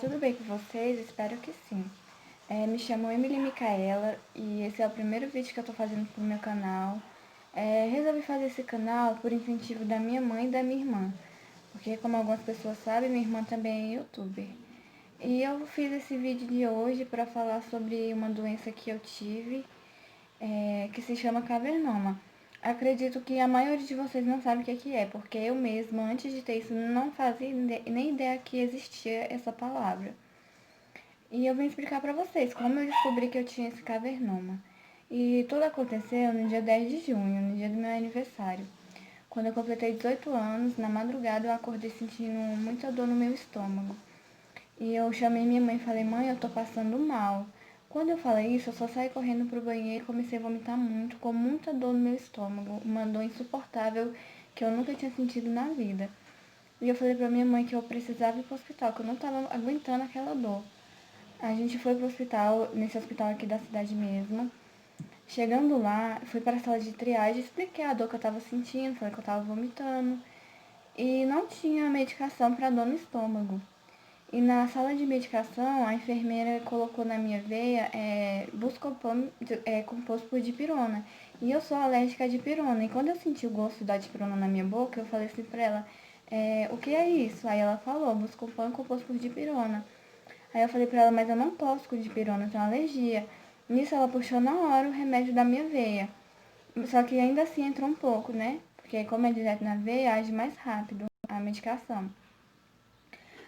tudo bem com vocês? Espero que sim. Me chamo Emily Micaela e esse é o primeiro vídeo que eu tô fazendo pro meu canal. Resolvi fazer esse canal por incentivo da minha mãe e da minha irmã, porque como algumas pessoas sabem, minha irmã também é youtuber. E eu fiz esse vídeo de hoje para falar sobre uma doença que eu tive, que se chama cavernoma. Acredito que a maioria de vocês não sabe o que é, porque eu mesma, antes de ter isso, não fazia nem ideia que existia essa palavra. E eu vim explicar pra vocês como eu descobri que eu tinha esse cavernoma. E tudo aconteceu no dia 10 de junho, no dia do meu aniversário. Quando eu completei 18 anos, na madrugada eu acordei sentindo muita dor no meu estômago. E eu chamei minha mãe e falei: mãe, eu tô passando mal. Quando eu falei isso, eu só saí correndo pro banheiro e comecei a vomitar muito, com muita dor no meu estômago, uma dor insuportável que eu nunca tinha sentido na vida. E eu falei pra minha mãe que eu precisava ir pro hospital, que eu não tava aguentando aquela dor. A gente foi pro hospital, nesse hospital aqui da cidade mesmo. Chegando lá, fui para a sala de triagem, expliquei a dor que eu tava sentindo, falei que eu tava vomitando. E não tinha medicação para dor no estômago. E na sala de medicação, a enfermeira colocou na minha veia Buscopan composto por dipirona. E eu sou alérgica à dipirona. E quando eu senti o gosto da dipirona na minha boca, eu falei assim pra ela: o que é isso? Aí ela falou: Buscopan composto por dipirona. Aí eu falei pra ela: mas eu não posso com dipirona, eu tenho alergia. Nisso ela puxou na hora o remédio da minha veia. Só que ainda assim entrou um pouco, né? Porque como é direto na veia, age mais rápido a medicação.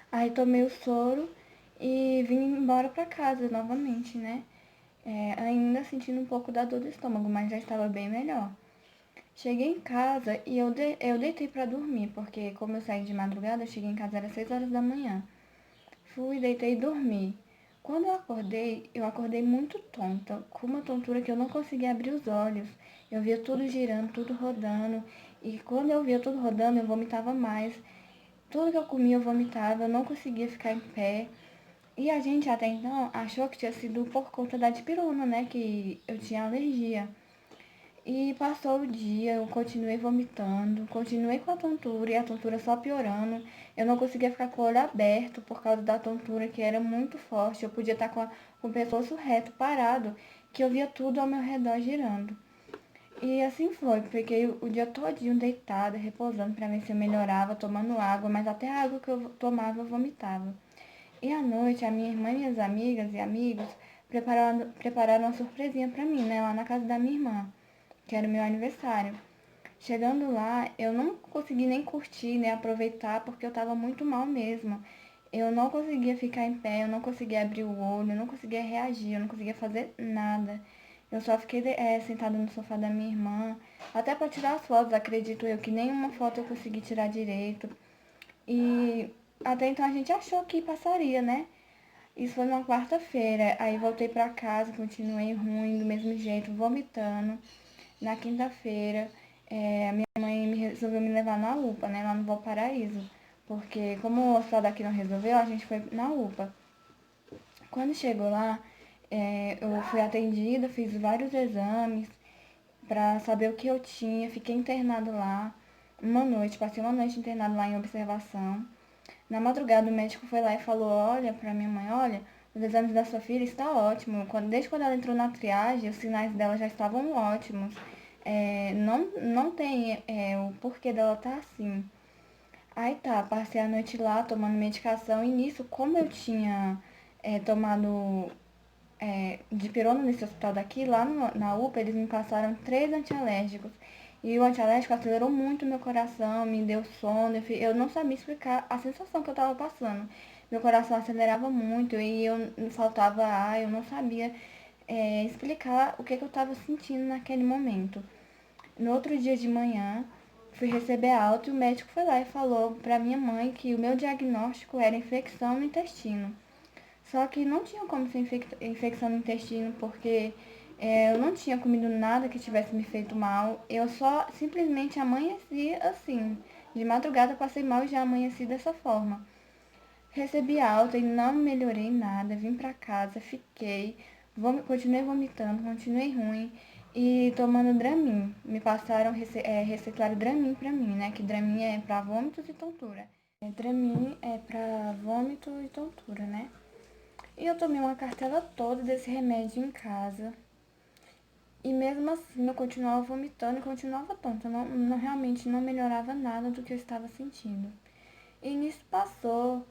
Aí tomei o soro e vim embora pra casa novamente, né? Ainda sentindo um pouco da dor do estômago, mas já estava bem melhor. Cheguei em casa e eu deitei pra dormir, porque como eu saí de madrugada, eu cheguei em casa às 6 horas da manhã. Fui, deitei e dormi. Quando eu acordei muito tonta, com uma tontura que eu não conseguia abrir os olhos. Eu via tudo girando, tudo rodando, e quando eu via tudo rodando, eu vomitava mais. Tudo que eu comia eu vomitava, eu não conseguia ficar em pé. E a gente até então achou que tinha sido por conta da dipirona, né, que eu tinha alergia. E passou o dia, eu continuei vomitando, continuei com a tontura e a tontura só piorando. Eu não conseguia ficar com o olho aberto por causa da tontura que era muito forte. Eu podia estar com o pescoço reto, parado, que eu via tudo ao meu redor girando. E assim foi, fiquei o dia todinho deitada, repousando para ver se eu melhorava, tomando água, mas até a água que eu tomava eu vomitava. E à noite, a minha irmã e minhas amigas e amigos prepararam uma surpresinha para mim, né, lá na casa da minha irmã, que era o meu aniversário. Chegando lá, eu não consegui nem curtir, nem aproveitar, porque eu estava muito mal mesmo. Eu não conseguia ficar em pé, eu não conseguia abrir o olho, eu não conseguia reagir, eu não conseguia fazer nada. Eu só fiquei sentada no sofá da minha irmã, até para tirar as fotos, acredito eu, que nenhuma foto eu consegui tirar direito. E até então a gente achou que passaria, né? Isso foi numa quarta-feira, aí voltei para casa, continuei ruim, do mesmo jeito, vomitando. Na quinta-feira, a minha mãe resolveu me levar na UPA, né, lá no Valparaíso. Porque como o hospital daqui não resolveu, a gente foi na UPA. Quando chegou lá, eu fui atendida, fiz vários exames para saber o que eu tinha. Fiquei internado lá uma noite, passei uma noite internado lá em observação. Na madrugada, o médico foi lá e falou: olha, para minha mãe: olha, os exames da sua filha estão ótimos. Desde quando ela entrou na triagem, os sinais dela já estavam ótimos. Não tem o porquê dela estar assim. Aí tá, passei a noite lá tomando medicação e nisso, como eu tinha tomado dipirona nesse hospital daqui, lá na UPA, eles me passaram 3 antialérgicos. E o antialérgico acelerou muito meu coração, me deu sono. Eu não sabia explicar a sensação que eu tava passando. Meu coração acelerava muito e eu faltava ar, eu não sabia explicar o que eu tava sentindo naquele momento. No outro dia de manhã, fui receber alta e o médico foi lá e falou pra minha mãe que o meu diagnóstico era infecção no intestino. Só que não tinha como ser infecção no intestino, porque eu não tinha comido nada que tivesse me feito mal. Eu só simplesmente amanheci assim. De madrugada passei mal e já amanheci dessa forma. Recebi alta e não melhorei nada. Vim pra casa, fiquei, continuei vomitando, continuei ruim e tomando Dramin. Me passaram, reciclaram Dramin pra mim, né? Que Dramin é pra vômitos e tontura. Dramin é pra vômito e tontura, né? E eu tomei uma cartela toda desse remédio em casa. E mesmo assim eu continuava vomitando e continuava tonta. Realmente não melhorava nada do que eu estava sentindo. E nisso passou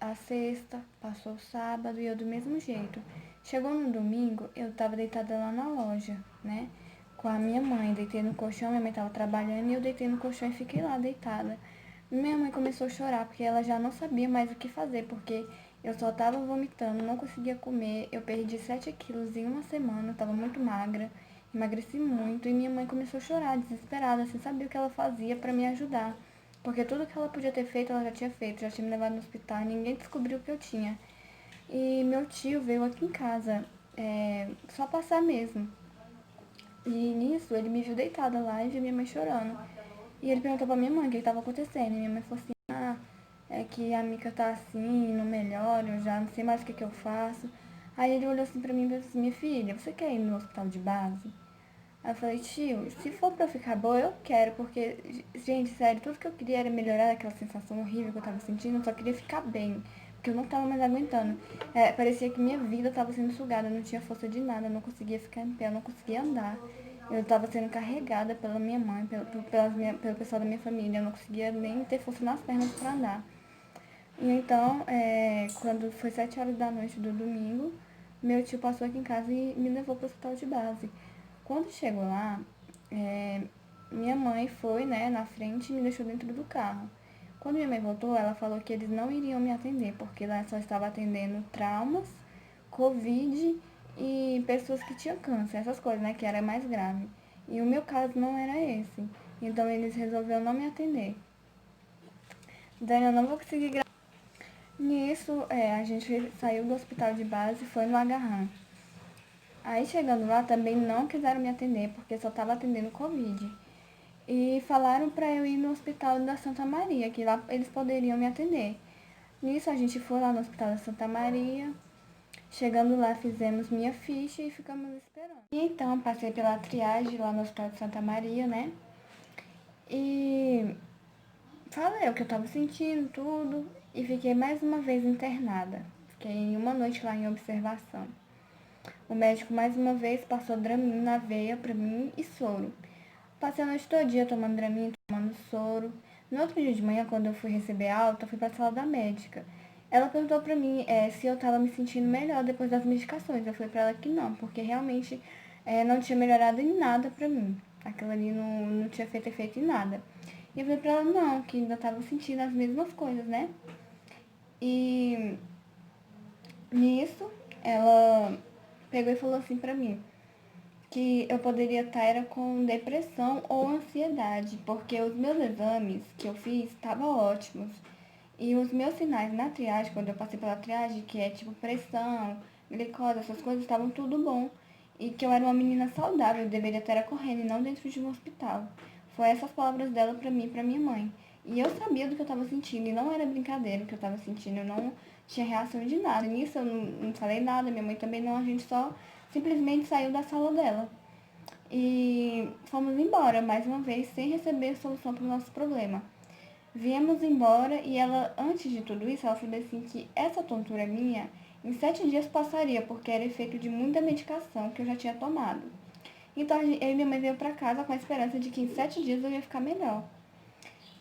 a sexta, passou o sábado e eu do mesmo jeito. Chegou no domingo, eu tava deitada lá na loja, né? Com a minha mãe, deitei no colchão, minha mãe tava trabalhando e eu deitei no colchão e fiquei lá deitada. Minha mãe começou a chorar porque ela já não sabia mais o que fazer, porque eu só tava vomitando, não conseguia comer, eu perdi 7 quilos em uma semana, tava muito magra, emagreci muito e minha mãe começou a chorar, desesperada, sem saber o que ela fazia para me ajudar. Porque tudo que ela podia ter feito, ela já tinha feito, já tinha me levado no hospital, ninguém descobriu o que eu tinha. E meu tio veio aqui em casa, só passar mesmo. E nisso, ele me viu deitada lá e viu minha mãe chorando. E ele perguntou pra minha mãe o que estava acontecendo. E minha mãe falou assim, é que a Mica tá assim, não melhora, eu já não sei mais o que eu faço. Aí ele olhou assim pra mim e falou assim, minha filha, você quer ir no hospital de base? Aí eu falei, tio, se for pra eu ficar boa, eu quero, porque, gente, sério, tudo que eu queria era melhorar aquela sensação horrível que eu tava sentindo, eu só queria ficar bem, porque eu não tava mais aguentando. Parecia que minha vida tava sendo sugada, eu não tinha força de nada, eu não conseguia ficar em pé, eu não conseguia andar. Eu tava sendo carregada pela minha mãe, pelo pessoal da minha família, eu não conseguia nem ter força nas pernas pra andar. E então, quando foi 7 horas da noite do domingo, meu tio passou aqui em casa e me levou pro hospital de base. Quando chegou lá, minha mãe foi, né, na frente e me deixou dentro do carro. Quando minha mãe voltou, ela falou que eles não iriam me atender, porque lá só estava atendendo traumas, Covid e pessoas que tinham câncer, essas coisas, né, que era mais grave. E o meu caso não era esse. Então eles resolveram não me atender. Daí eu não vou conseguir gravar. Nisso, a gente saiu do hospital de base e foi no Agarram. Aí chegando lá também não quiseram me atender, porque só estava atendendo Covid. E falaram para eu ir no hospital da Santa Maria, que lá eles poderiam me atender. Nisso a gente foi lá no hospital da Santa Maria. Chegando lá fizemos minha ficha e ficamos esperando. E então passei pela triagem lá no hospital de Santa Maria, né? E falei o que eu tava sentindo, tudo. E fiquei mais uma vez internada. Fiquei uma noite lá em observação. O médico mais uma vez passou Dramin na veia pra mim e soro. Passei a noite todinha tomando Dramin, tomando soro. No outro dia de manhã, quando eu fui receber alta, eu fui pra sala da médica. Ela perguntou pra mim se eu tava me sentindo melhor depois das medicações. Eu falei pra ela que não, porque realmente não tinha melhorado em nada pra mim. Aquilo ali não tinha feito efeito em nada. E eu falei pra ela não, que ainda tava sentindo as mesmas coisas, né? E nisso, ela pegou e falou assim pra mim que eu poderia estar era com depressão ou ansiedade, porque os meus exames que eu fiz estavam ótimos. E os meus sinais na triagem, quando eu passei pela triagem, que é tipo pressão, glicose, essas coisas, estavam tudo bom. E que eu era uma menina saudável, eu deveria estar correndo e não dentro de um hospital. Foi essas palavras dela pra mim e pra minha mãe. E eu sabia do que eu tava sentindo, e não era brincadeira o que eu tava sentindo, eu não tinha reação de nada. Nisso eu não falei nada, minha mãe também não, a gente só simplesmente saiu da sala dela. E fomos embora, mais uma vez, sem receber solução para o nosso problema. Viemos embora e ela, antes de tudo isso, ela falou assim que essa tontura minha, em 7 dias passaria, porque era efeito de muita medicação que eu já tinha tomado. Então, eu e minha mãe veio para casa com a esperança de que em 7 dias eu ia ficar melhor.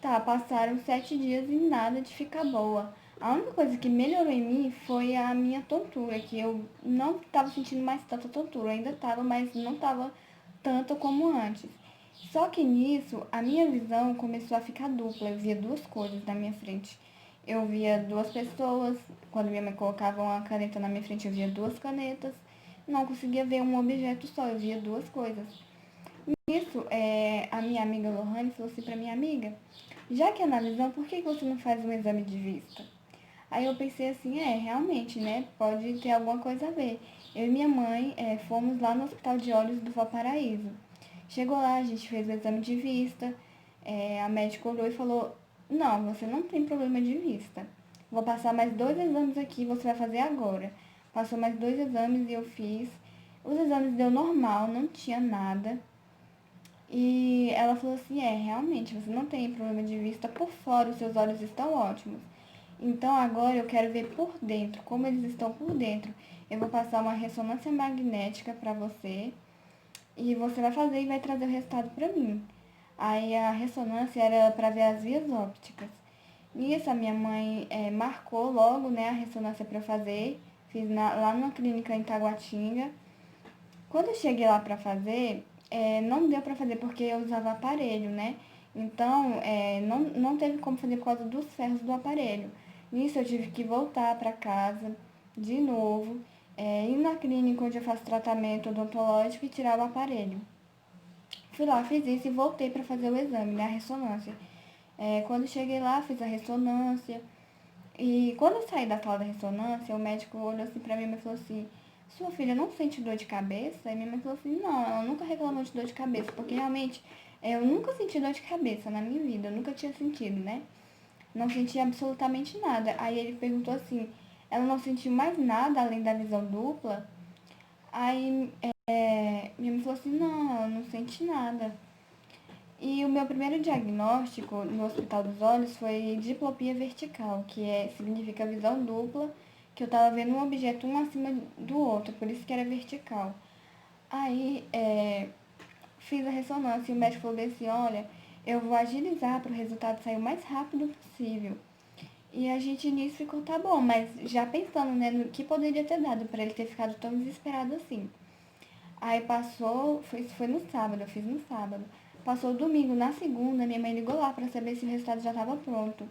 Tá, passaram 7 dias e nada de ficar boa. A única coisa que melhorou em mim foi a minha tontura, que eu não estava sentindo mais tanta tontura. Eu ainda estava, mas não estava tanto como antes. Só que nisso, a minha visão começou a ficar dupla. Eu via duas coisas na minha frente. Eu via duas pessoas. Quando minha mãe colocava uma caneta na minha frente, eu via duas canetas. Não conseguia ver um objeto só, eu via duas coisas. Nisso, a minha amiga Lohane falou assim pra minha amiga, já que é na visão, por que você não faz um exame de vista? Aí eu pensei assim, realmente, né? Pode ter alguma coisa a ver. Eu e minha mãe fomos lá no Hospital de Olhos do Valparaíso. Chegou lá, a gente fez o exame de vista. A médica olhou e falou, não, você não tem problema de vista. Vou passar mais 2 exames aqui, você vai fazer agora. Passou mais 2 exames e eu fiz. Os exames deu normal, não tinha nada. E ela falou assim, realmente, você não tem problema de vista por fora, os seus olhos estão ótimos. Então agora eu quero ver por dentro, como eles estão por dentro. Eu vou passar uma ressonância magnética para você e você vai fazer e vai trazer o resultado para mim. Aí a ressonância era para ver as vias ópticas. Nisso a minha mãe marcou logo, né, a ressonância para fazer. Fiz lá na clínica em Taguatinga. Quando eu cheguei lá para fazer, não deu para fazer porque eu usava aparelho, né? Então, não teve como fazer por causa dos ferros do aparelho. Nisso, eu tive que voltar para casa de novo, ir na clínica onde eu faço tratamento odontológico e tirar o aparelho. Fui lá, fiz isso e voltei para fazer o exame, né? A ressonância. Quando cheguei lá, fiz a ressonância. E quando eu saí da sala da ressonância, o médico olhou assim pra mim e falou assim, sua filha não sente dor de cabeça? E minha mãe falou assim, não, ela nunca reclamou de dor de cabeça, porque realmente eu nunca senti dor de cabeça na minha vida, eu nunca tinha sentido, né? Não senti absolutamente nada. Aí ele perguntou assim, ela não sentiu mais nada além da visão dupla? Aí minha mãe falou assim, não, ela não sente nada. E o meu primeiro diagnóstico no Hospital dos Olhos foi diplopia vertical, significa visão dupla, que eu estava vendo um objeto um acima do outro, por isso que era vertical. Aí fiz a ressonância e o médico falou assim, olha, eu vou agilizar para o resultado sair o mais rápido possível. E a gente nisso ficou, tá bom, mas já pensando, né, no que poderia ter dado para ele ter ficado tão desesperado assim. Aí passou, foi no sábado, eu fiz no sábado. Passou o domingo, na segunda, minha mãe ligou lá pra saber se o resultado já estava pronto.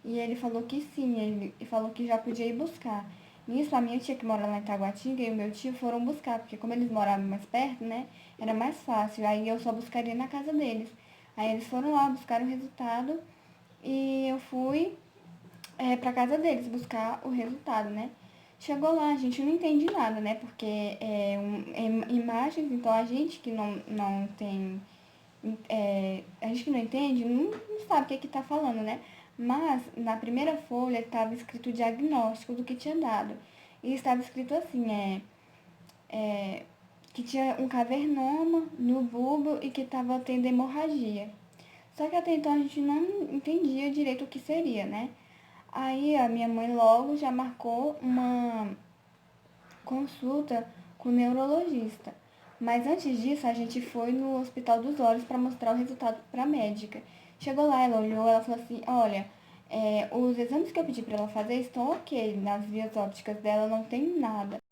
E ele falou que sim, ele falou que já podia ir buscar. Nisso, a minha tia que mora lá em Taguatinga e o meu tio foram buscar, porque como eles moravam mais perto, né, era mais fácil. Aí eu só buscaria na casa deles. Aí eles foram lá, buscar o resultado e eu fui pra casa deles buscar o resultado, né? Chegou lá, a gente não entende nada, né? Porque imagens, então a gente que não tem. A gente que não entende, não sabe o que tá falando, né? Mas na primeira folha estava escrito o diagnóstico do que tinha dado. E estava escrito assim, que tinha um cavernoma no bulbo e que estava tendo hemorragia. Só que até então a gente não entendia direito o que seria, né? Aí a minha mãe logo já marcou uma consulta com o neurologista. Mas antes disso, a gente foi no Hospital dos Olhos para mostrar o resultado para a médica. Chegou lá, ela olhou, ela falou assim, olha, os exames que eu pedi para ela fazer estão ok, nas vias ópticas dela não tem nada.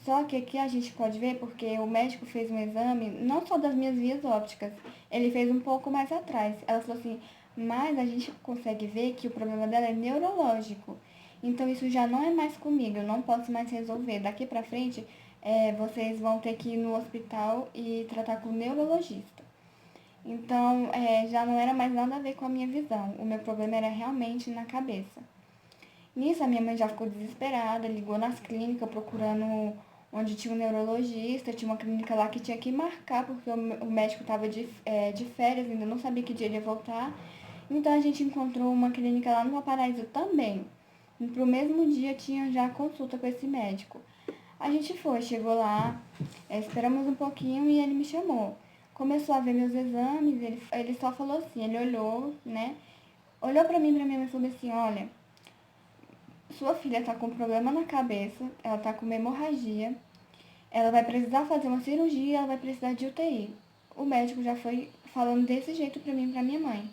Só que aqui a gente pode ver porque o médico fez um exame, não só das minhas vias ópticas, ele fez um pouco mais atrás. Ela falou assim, mas a gente consegue ver que o problema dela é neurológico. Então isso já não é mais comigo, eu não posso mais resolver. Daqui pra frente, vocês vão ter que ir no hospital e tratar com o neurologista. Então, já não era mais nada a ver com a minha visão. O meu problema era realmente na cabeça. Nisso, a minha mãe já ficou desesperada, ligou nas clínicas procurando onde tinha um neurologista, tinha uma clínica lá que tinha que marcar, porque o médico estava de férias, ainda não sabia que dia ele ia voltar. Então, a gente encontrou uma clínica lá no Valparaíso também. Pro mesmo dia tinha já consulta com esse médico. A gente foi, chegou lá, esperamos um pouquinho e ele me chamou. Começou a ver meus exames, ele só falou assim, ele olhou, né? Olhou pra mim e pra minha mãe e falou assim, olha, sua filha tá com problema na cabeça, ela tá com uma hemorragia, ela vai precisar fazer uma cirurgia, ela vai precisar de UTI. O médico já foi falando desse jeito pra mim e pra minha mãe.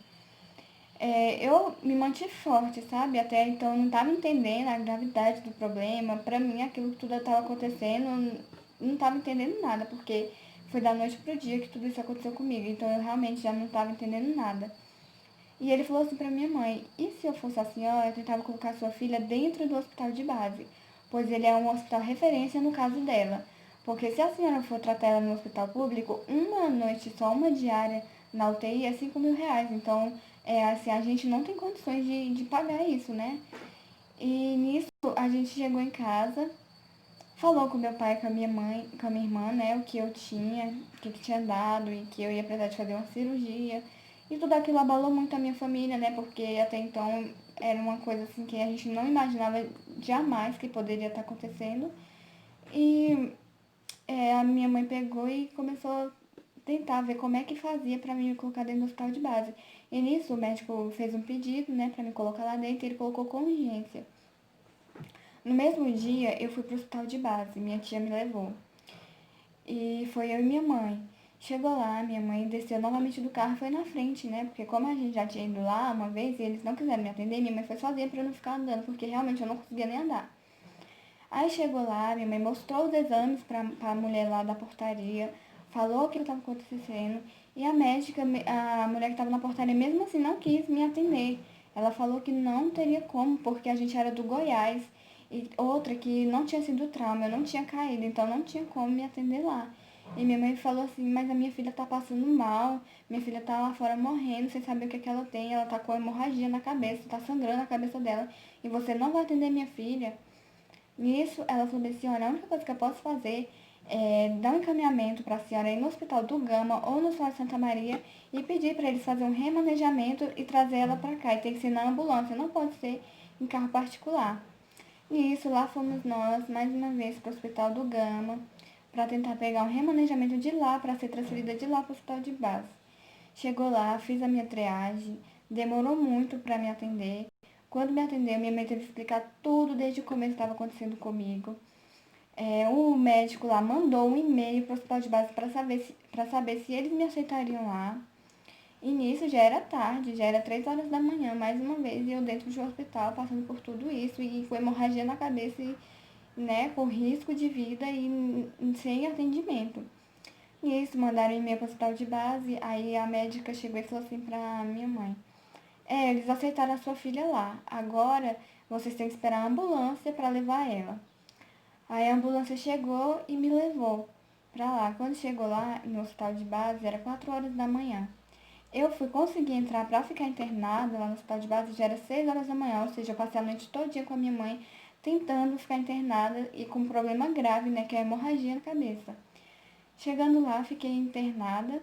Eu me mantive forte, sabe? Até então eu não estava entendendo a gravidade do problema. Pra mim, aquilo que tudo estava acontecendo, eu não estava entendendo nada, porque foi da noite pro dia que tudo isso aconteceu comigo. Então eu realmente já não estava entendendo nada. E ele falou assim pra minha mãe, e se eu fosse a senhora, eu tentava colocar sua filha dentro do hospital de base, pois ele é um hospital referência no caso dela. Porque se a senhora for tratar ela no hospital público, uma noite só, uma diária na UTI é R$ 5.000. Então, assim, a gente não tem condições de pagar isso, né? E nisso a gente chegou em casa, falou com meu pai, com a minha mãe, com a minha irmã, né, o que eu tinha, o que tinha dado e que eu ia precisar de fazer uma cirurgia. E tudo aquilo abalou muito a minha família, né, porque até então era uma coisa assim que a gente não imaginava jamais que poderia estar acontecendo. E a minha mãe pegou e começou a tentar ver como é que fazia para mim me colocar dentro do hospital de base. E nisso o médico fez um pedido, né, para me colocar lá dentro e ele colocou com urgência. No mesmo dia eu fui pro hospital de base, minha tia me levou. E foi eu e minha mãe. Chegou lá, minha mãe desceu novamente do carro e foi na frente, né? Porque como a gente já tinha ido lá uma vez e eles não quiseram me atender, minha mãe foi sozinha pra eu não ficar andando, porque realmente eu não conseguia nem andar. Aí chegou lá, minha mãe mostrou os exames pra mulher lá da portaria, falou o que estava acontecendo, e a médica, a mulher que estava na portaria, mesmo assim não quis me atender. Ela falou que não teria como, porque a gente era do Goiás, e outra que não tinha sido trauma, eu não tinha caído, então não tinha como me atender lá. E minha mãe falou assim, mas a minha filha tá passando mal, minha filha tá lá fora morrendo, sem saber o que é que ela tem, ela tá com hemorragia na cabeça, tá sangrando a cabeça dela, e você não vai atender minha filha. Nisso, ela falou assim, olha, a única coisa que eu posso fazer é dar um encaminhamento para a senhora ir no Hospital do Gama ou no Hospital de Santa Maria e pedir para eles fazerem um remanejamento e trazer ela para cá. E tem que ser na ambulância, não pode ser em carro particular. E isso, lá fomos nós, mais uma vez, para o Hospital do Gama, para tentar pegar um remanejamento de lá, para ser transferida de lá para o Hospital de base. Chegou lá, fiz a minha triagem, demorou muito para me atender. Quando me atendeu, minha mãe teve que explicar tudo desde o começo que estava acontecendo comigo. O médico lá mandou um e-mail para o hospital de base para saber se eles me aceitariam lá. E nisso já era tarde, já era 3 horas da manhã, mais uma vez, e eu dentro de um hospital, passando por tudo isso, e com hemorragia na cabeça, e, né, com risco de vida e sem atendimento. E isso, mandaram um e-mail para o hospital de base, aí a médica chegou e falou assim para minha mãe, eles aceitaram a sua filha lá. Agora vocês têm que esperar a ambulância para levar ela. Aí a ambulância chegou e me levou para lá. Quando chegou lá no hospital de base, era 4 horas da manhã. Eu fui conseguir entrar para ficar internada lá no hospital de base, já era 6 horas da manhã, ou seja, eu passei a noite todinha com a minha mãe tentando ficar internada e com um problema grave, né, que é a hemorragia na cabeça. Chegando lá, fiquei internada.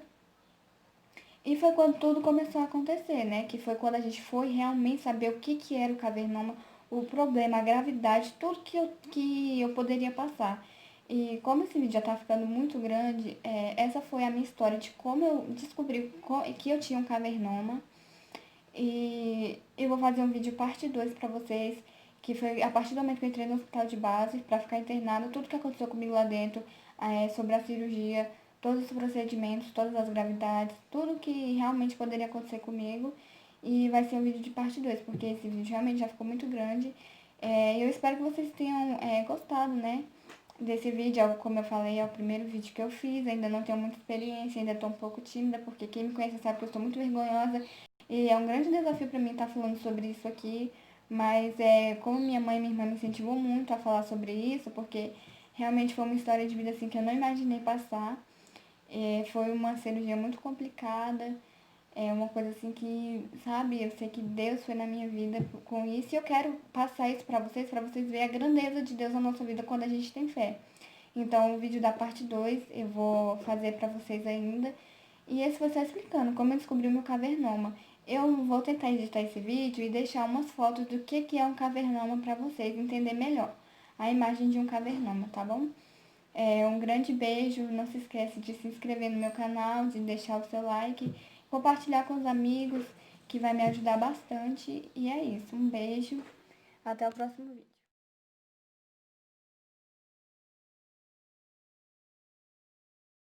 E foi quando tudo começou a acontecer, né? Que foi quando a gente foi realmente saber o que, que era o cavernoma, o problema, a gravidade, tudo que eu poderia passar. E como esse vídeo já tá ficando muito grande, essa foi a minha história de como eu descobri que eu tinha um cavernoma. E eu vou fazer um vídeo parte 2 pra vocês, que foi a partir do momento que eu entrei no hospital de base pra ficar internada, tudo que aconteceu comigo lá dentro, sobre a cirurgia, todos os procedimentos, todas as gravidades, tudo que realmente poderia acontecer comigo. E vai ser um vídeo de parte 2 porque esse vídeo realmente já ficou muito grande. Eu espero que vocês tenham gostado, né? Desse vídeo, como eu falei, é o primeiro vídeo que eu fiz, ainda não tenho muita experiência, ainda estou um pouco tímida, porque quem me conhece sabe que eu estou muito vergonhosa e é um grande desafio para mim estar falando sobre isso aqui, mas como minha mãe e minha irmã me incentivou muito a falar sobre isso, porque realmente foi uma história de vida assim que eu não imaginei passar. Foi uma cirurgia muito complicada, é uma coisa assim que, sabe, eu sei que Deus foi na minha vida com isso e eu quero passar isso para vocês verem a grandeza de Deus na nossa vida quando a gente tem fé. Então, o vídeo da parte 2 eu vou fazer para vocês ainda. E esse vai estar explicando como eu descobri o meu cavernoma. Eu vou tentar editar esse vídeo e deixar umas fotos do que é um cavernoma para vocês entenderem melhor a imagem de um cavernoma, tá bom? Um grande beijo, não se esquece de se inscrever no meu canal, de deixar o seu like, compartilhar com os amigos, que vai me ajudar bastante. E é isso, um beijo, até o próximo vídeo.